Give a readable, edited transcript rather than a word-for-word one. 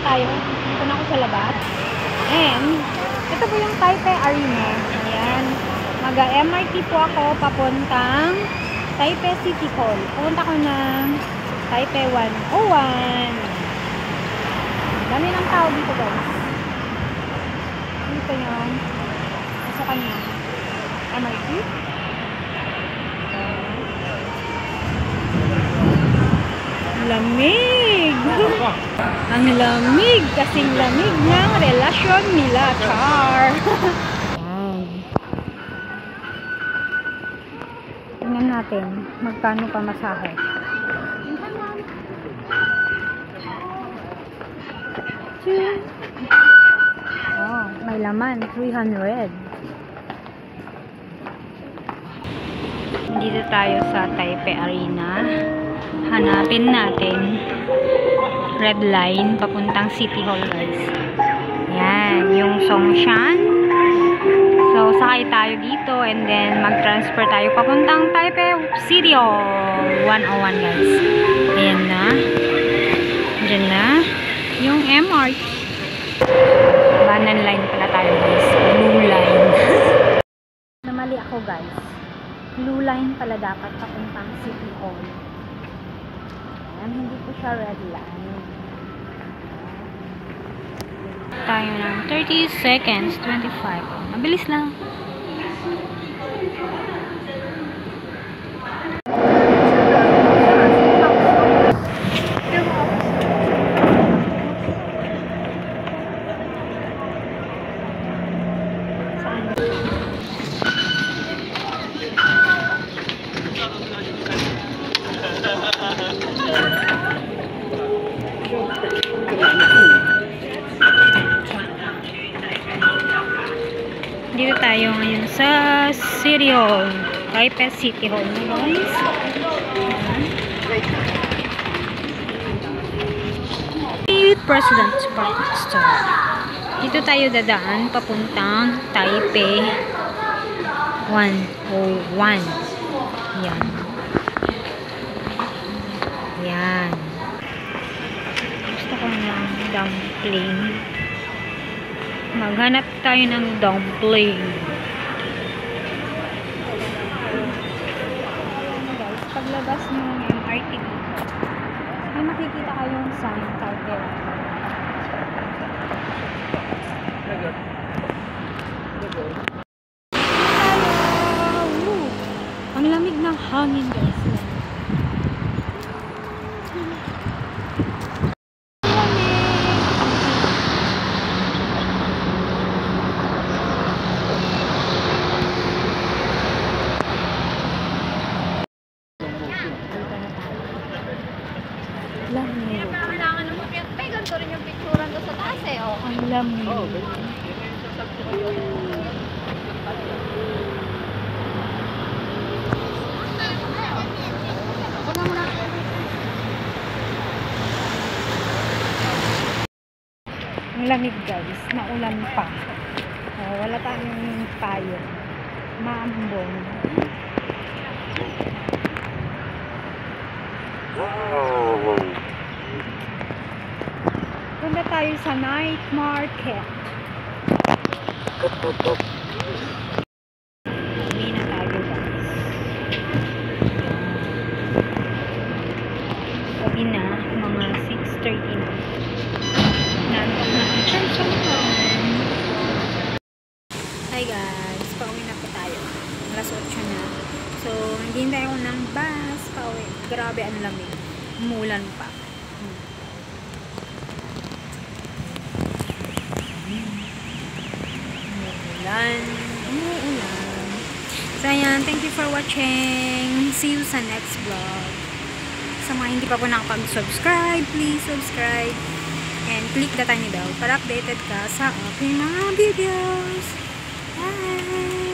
tayo. Ito na ako sa labas. And, ito po yung Taipei Arena. Ayan. Mag-MRT po ako papuntang Taipei City Hall. Pupunta ko ng Taipei 101. Dami ng tao dito, guys. Dito yung pasukan na MRT. Lamig! Ang lamig! Kasing lamig ng relasyon nila, Char! Tingnan natin magkano pa masahe. Oh, may laman, 300. Dito tayo sa Taipei Arena. Hanapin natin red line papuntang City Hall, guys. Yan, yung Songshan. So, sakay tayo dito and then mag-transfer tayo papuntang Taipei City Hall 101, guys. Ayan na. Diyan na. Yung MRT. Banan line pala tayo, guys. Blue line. Namali ako, guys. Blue line pala dapat papuntang City Hall. Hindi po siya red line. Tayo ng 30 seconds, 25. Mabilis lang. Dito tayo ngayon sa City Hall. Taipei City Hall, guys. President's Park Store. Dito tayo dadaan papuntang Taipei 101. Yan. Yan. Gusto ko ng dumpling. Maghanap tayo ng dumpling. Guys, paglabas ng MRT dito, may makikita kayong sign Taipei. Ang lamig ng hangin, guys. Lamig. Kailangan naman may ganito rin yung picturean doon sa taas eh. Oh. Ang lamig. Ang lamig, guys. Naulan pa. Oh, wala tayong tayo. Maambong. Punta tayo sa night market. Uwi na tayo, guys. Gabi na, mga 6:30 na. Nantok na ang tension ko. Hi guys, pauwi na po tayo. Alas 8 na. So, hinihintay ako ng bus pauwi. Grabe ang lamig. Umulan pa. Umuulan. So, ayan. Thank you for watching. See you sa next vlog. Sa mga hindi pa po nakapag-subscribe, please subscribe. And click the tiny bell para updated ka sa aking mga videos. Bye!